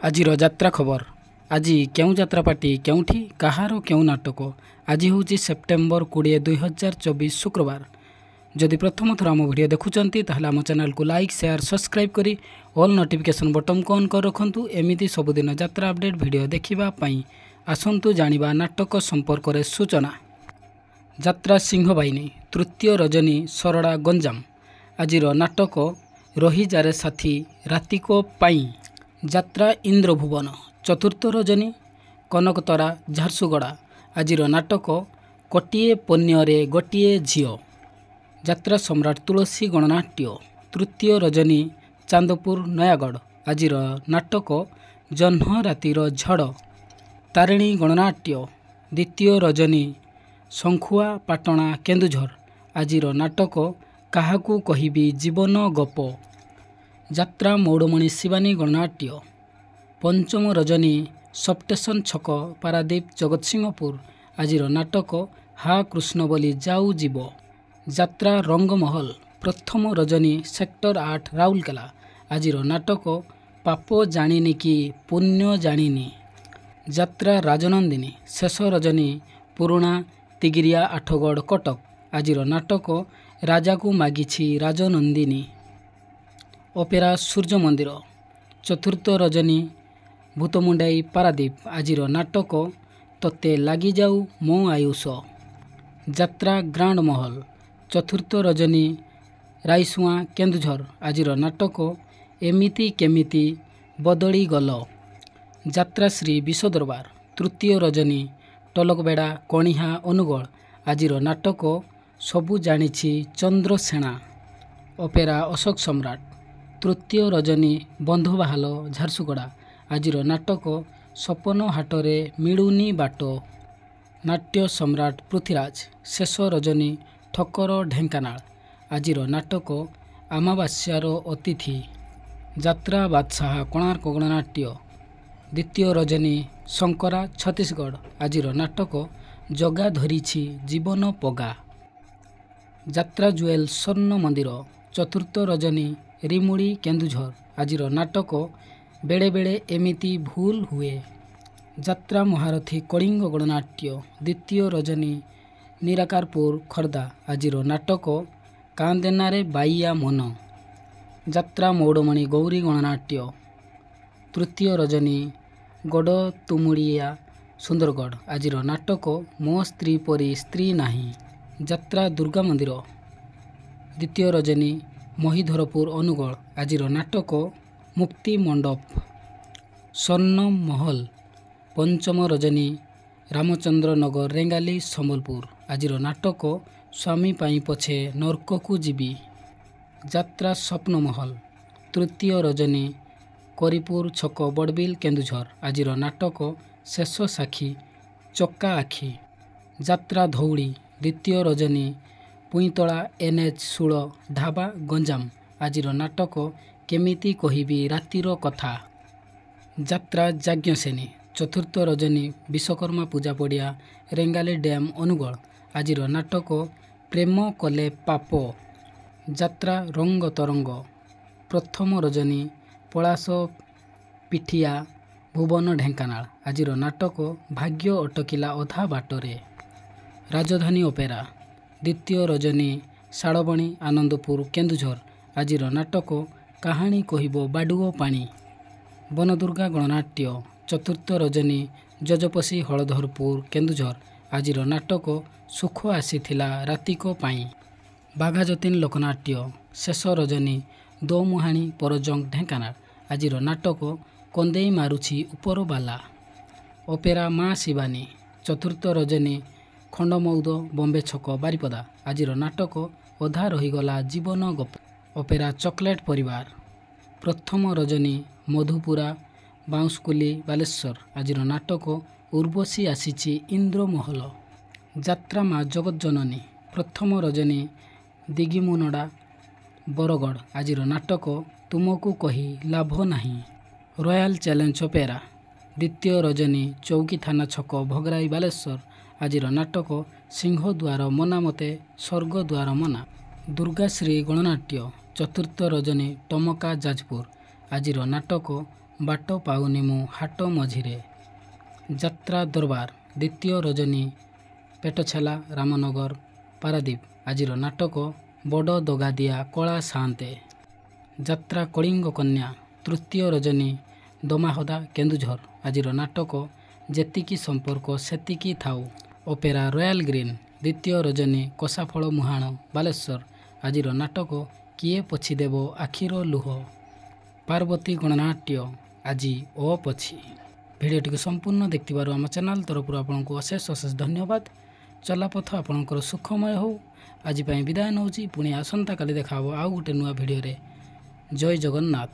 ଆଜିର ଯାତ୍ରା ଖବର। ଆଜି କେଉଁ ଯାତ୍ରା ପାର୍ଟି କେଉଁଠି କାହାର କେଉଁ ନାଟକ। ଆଜି ହେଉଛି ସେପ୍ଟେମ୍ବର 20, 2024 ଶୁକ୍ରବାର। ଯଦି ପ୍ରଥମ ଥର ଆମ ଭିଡ଼ିଓ ଦେଖୁଛନ୍ତି ତାହେଲେ ଆମ ଚ୍ୟାନେଲକୁ ଲାଇକ୍ ସେୟାର ସବସ୍କ୍ରାଇବ୍ କରି ଅଲ୍ ନୋଟିଫିକେସନ୍ ବଟନ୍କୁ ଅନ୍ କରି ରଖନ୍ତୁ। ଏମିତି ସବୁଦିନ ଯାତ୍ରା ଅପଡ଼େଟ୍ ଭିଡ଼ିଓ ଦେଖିବା ପାଇଁ ଆସନ୍ତୁ ଜାଣିବା ନାଟକ ସମ୍ପର୍କରେ ସୂଚନା। ଯାତ୍ରା ସିଂହବାହିନୀ ତୃତୀୟ ରଜନୀ ସରଡ଼ା ଗଞ୍ଜାମ। ଆଜିର ନାଟକ ରହିଯାରେ ସାଥୀ ରାତିକ ପାଇଁ। ଯାତ୍ରା ଇନ୍ଦ୍ରଭୁବନ ଚତୁର୍ଥ ରଜନୀ କନକତରା ଝାରସୁଗୁଡ଼ା। ଆଜିର ନାଟକ କୋଟିଏ ପନ୍ୟରେ ଗୋଟିଏ ଝିଅ। ଯାତ୍ରା ସମ୍ରାଟ ତୁଳସୀ ଗଣନାଟ୍ୟ ତୃତୀୟ ରଜନୀ ଚାନ୍ଦପୁର ନୟାଗଡ଼। ଆଜିର ନାଟକ ଜହ୍ନ ରାତିର ଝଡ଼। ତାରିଣୀ ଗଣନାଟ୍ୟ ଦ୍ୱିତୀୟ ରଜନୀ ଶଙ୍ଖୁଆ ପାଟଣା କେନ୍ଦୁଝର। ଆଜିର ନାଟକ କାହାକୁ କହିବି ଜୀବନ ଗପ। ଯାତ୍ରା ମୌଡ଼ମଣି ଶିବାନୀ ଗଣନାଟ୍ୟ ପଞ୍ଚମ ରଜନୀ ସବଷ୍ଟେସନ ଛକ ପାରାଦୀପ ଜଗତସିଂହପୁର। ଆଜିର ନାଟକ ହା କୃଷ୍ଣ ବୋଲି ଯାଉ ଯିବ। ଯାତ୍ରା ରଙ୍ଗମହଲ ପ୍ରଥମ ରଜନୀ ସେକ୍ଟର 8 ରାଉରକେଲା। ଆଜିର ନାଟକ ପାପ ଜାଣିନି କି ପୁଣ୍ୟ ଜାଣିନି। ଯାତ୍ରା ରାଜନନ୍ଦିନୀ ଶେଷ ରଜନୀ ପୁରୁଣା ତିଗିରିଆ ଆଠଗଡ଼ କଟକ। ଆଜିର ନାଟକ ରାଜାକୁ ମାଗିଛି ରାଜନନ୍ଦିନୀ। ଅପେରା ସୂର୍ଯ୍ୟ ମନ୍ଦିର ଚତୁର୍ଥ ରଜନୀ ଭୂତମୁଣ୍ଡାଇ ପାରାଦୀପ। ଆଜିର ନାଟକ ତୋତେ ଲାଗିଯାଉ ମୋ ଆୟୁଷ। ଯାତ୍ରା ଗ୍ରାଣ୍ଡ ମହଲ ଚତୁର୍ଥ ରଜନୀ ରାଇସୁଆଁ କେନ୍ଦୁଝର। ଆଜିର ନାଟକ ଏମିତି କେମିତି ବଦଳିଗଲ। ଯାତ୍ରା ଶ୍ରୀ ବିଶ୍ୱଦରବାର ତୃତୀୟ ରଜନୀ ଟଲକବେଡ଼ା କଣିହା ଅନୁଗୋଳ। ଆଜିର ନାଟକ ସବୁ ଜାଣିଛି ଚନ୍ଦ୍ରସେଣା। ଅପେରା ଅଶୋକ ସମ୍ରାଟ ତୃତୀୟ ରଜନୀ ବନ୍ଧବାହାଲ ଝାରସୁଗୁଡ଼ା। ଆଜିର ନାଟକ ସପନ ହାଟରେ ମିଳୁନି ବାଟ। ନାଟ୍ୟ ସମ୍ରାଟ ପୃଥ୍ୱୀରାଜ ଶେଷ ରଜନୀ ଠକର ଢେଙ୍କାନାଳ। ଆଜିର ନାଟକ ଅମାବାସ୍ୟାର ଅତିଥି। ଯାତ୍ରା ବାଦଶାହା କୋଣାର୍କ ଗଣନାଟ୍ୟ ଦ୍ୱିତୀୟ ରଜନୀ ଶଙ୍କରା ଛତିଶଗଡ଼। ଆଜିର ନାଟକ ଜଗା ଧରିଛି ଜୀବନ ପଗା। ଯାତ୍ରା ଜୁଏଲ ସ୍ୱର୍ଣ୍ଣ ମନ୍ଦିର ଚତୁର୍ଥ ରଜନୀ ରିମୁଡ଼ି କେନ୍ଦୁଝର। ଆଜିର ନାଟକ ବେଳେବେଳେ ଏମିତି ଭୁଲ ହୁଏ। ଯାତ୍ରା ମହାରଥୀ କଳିଙ୍ଗ ଗଣନାଟ୍ୟ ଦ୍ୱିତୀୟ ରଜନୀ ନିରାକାରପୁର ଖୋର୍ଦ୍ଧା। ଆଜିର ନାଟକ କାନ୍ଦେନାରେ ବାଇୟା ମନ। ଯାତ୍ରା ମୌଡ଼ମଣି ଗୌରୀ ଗଣନାଟ୍ୟ ତୃତୀୟ ରଜନୀ ଗଡ଼ତୁମୁଡ଼ିଆ ସୁନ୍ଦରଗଡ଼। ଆଜିର ନାଟକ ମୋ ସ୍ତ୍ରୀ ପରି ସ୍ତ୍ରୀ ନାହିଁ। ଯାତ୍ରା ଦୁର୍ଗା ମନ୍ଦିର ଦ୍ୱିତୀୟ ରଜନୀ ମହିଧରପୁର ଅନୁଗୋଳ। ଆଜିର ନାଟକ ମୁକ୍ତି ମଣ୍ଡପ। ସ୍ୱର୍ଣ୍ଣ ମହଲ ପଞ୍ଚମ ରଜନୀ ରାମଚନ୍ଦ୍ର ନଗର ରେଙ୍ଗାଲି ସମ୍ବଲପୁର। ଆଜିର ନାଟକ ସ୍ୱାମୀ ପାଇଁ ପଛେ ନର୍କକୁ ଯିବି। ଯାତ୍ରା ସ୍ୱପ୍ନମହଲ ତୃତୀୟ ରଜନୀ କରିପୁର ଛକ ବଡ଼ବିଲ କେନ୍ଦୁଝର। ଆଜିର ନାଟକ ଶେଷ ସାକ୍ଷୀ ଚକା ଆଖି। ଯାତ୍ରା ଧଉଳି ଦ୍ୱିତୀୟ ରଜନୀ ପୁଇଁତଳା NH 16 ଢାବା ଗଞ୍ଜାମ। ଆଜିର ନାଟକ କେମିତି କହିବି ରାତିର କଥା। ଯାତ୍ରା ଯାଜ୍ଞସେନୀ ଚତୁର୍ଥ ରଜନୀ ବିଶ୍ୱକର୍ମା ପୂଜା ପଡ଼ିଆ ରେଙ୍ଗାଲି ଡ୍ୟାମ୍ ଅନୁଗୋଳ। ଆଜିର ନାଟକ ପ୍ରେମ କଲେ ପାପ। ଯାତ୍ରା ରଙ୍ଗ ତରଙ୍ଗ ପ୍ରଥମ ରଜନୀ ପଳାଶ ପିଠିଆ ଭୁବନ ଢେଙ୍କାନାଳ। ଆଜିର ନାଟକ ଭାଗ୍ୟ ଅଟକିଲା ଅଧା ବାଟରେ। ରାଜଧାନୀ ଅପେରା ଦ୍ୱିତୀୟ ରଜନୀ ଶାଳବଣୀ ଆନନ୍ଦପୁର କେନ୍ଦୁଝର। ଆଜିର ନାଟକ କାହାଣୀ କହିବ ବାଡ଼ୁଅ ପାଣି। ବନଦୁର୍ଗା ଗଣନାଟ୍ୟ ଚତୁର୍ଥ ରଜନୀ ଯଜପସି ହଳଧରପୁର କେନ୍ଦୁଝର। ଆଜିର ନାଟକ ସୁଖ ଆସିଥିଲା ରାତିକ ପାଇଁ। ବାଘାଯତୀନ ଲୋକନାଟ୍ୟ ଶେଷ ରଜନୀ ଦୋମୁହାଣୀ ପରଜଙ୍ଗ ଢେଙ୍କାନାଳ। ଆଜିର ନାଟକ କନ୍ଦେଇ ମାରୁଛି ଉପରବାଲା। ଅପେରା ମା ଶିବାନୀ ଚତୁର୍ଥ ରଜନୀ ଖଣ୍ଡମଉଦ ବମ୍ବେ ଛକ ବାରିପଦା। ଆଜିର ନାଟକ ଅଧା ରହିଗଲା ଜୀବନ ଗପ। ଅପେରା ଚକୋଲେଟ୍ ପରିବାର ପ୍ରଥମ ରଜନୀ ମଧୁପୁରା ବାଉଁଶକୁଲି ବାଲେଶ୍ୱର। ଆଜିର ନାଟକ ଉର୍ବଶୀ ଆସିଛି ଇନ୍ଦ୍ରମହଲ। ଯାତ୍ରା ମା ଜଗତଜନନୀ ପ୍ରଥମ ରଜନୀ ଦିଗିମୁନଡ଼ା ବରଗଡ଼। ଆଜିର ନାଟକ ତୁମକୁ କହି ଲାଭ ନାହିଁ। ରୟାଲ ଚ୍ୟାଲେଞ୍ଜ ଅପେରା ଦ୍ୱିତୀୟ ରଜନୀ ଚୌକି ଥାନା ଛକ ଭଗରାଇ ବାଲେଶ୍ୱର। ଆଜିର ନାଟକ ସିଂହଦ୍ୱାର ମନା ମତେ ସ୍ୱର୍ଗଦ୍ୱାର ମନା। ଦୁର୍ଗାଶ୍ରୀ ଗଣନାଟ୍ୟ ଚତୁର୍ଥ ରଜନୀ ଟମକା ଯାଜପୁର। ଆଜିର ନାଟକ ବାଟ ପାଉନି ମୁଁ ହାଟ ମଝିରେ, ଯାତ୍ରା ଦରବାର, ଦ୍ୱିତୀୟ ରଜନୀ, ପେଟଛେଲା, ରାମନଗର, ପାରାଦୀପ। ଆଜିର ନାଟକ ବଡ଼ ଦଗାଦିଆ କଳା ସାନ୍ତେ, ଯାତ୍ରା କଳିଙ୍ଗ କନ୍ୟା, ତୃତୀୟ ରଜନୀ, ଦମାହଦା, କେନ୍ଦୁଝର। ଆଜିର ନାଟକ ଯେତିକି ସମ୍ପର୍କ ସେତିକି ଥାଉ, ଅପେରା ରୟାଲ ଗ୍ରୀନ୍, ଦ୍ୱିତୀୟ ରଜନୀ, କଷାଫଳ ମୁହାଣ, ବାଲେଶ୍ୱର। ଆଜିର ନାଟକ କିଏ ପୋଛିଦେବ ଆଖିର ଲୁହ, ପାର୍ବତୀ ଗଣନାଟ୍ୟ, ଆଜି ଅପୋଛି। ଭିଡ଼ିଓଟିକୁ ସମ୍ପୂର୍ଣ୍ଣ ଦେଖିଥିବାରୁ ଆମ ଚ୍ୟାନେଲ୍ ତରଫରୁ ଆପଣଙ୍କୁ ଅଶେଷ ଅଶେଷ ଧନ୍ୟବାଦ। ଚଲାପଥ ଆପଣଙ୍କର ସୁଖମୟ ହେଉ। ଆଜି ପାଇଁ ବିଦାୟ ନେଉଛି, ପୁଣି ଆସନ୍ତାକାଲି ଦେଖା ହେବ ଆଉ ଗୋଟେ ନୂଆ ଭିଡ଼ିଓରେ। ଜୟ ଜଗନ୍ନାଥ।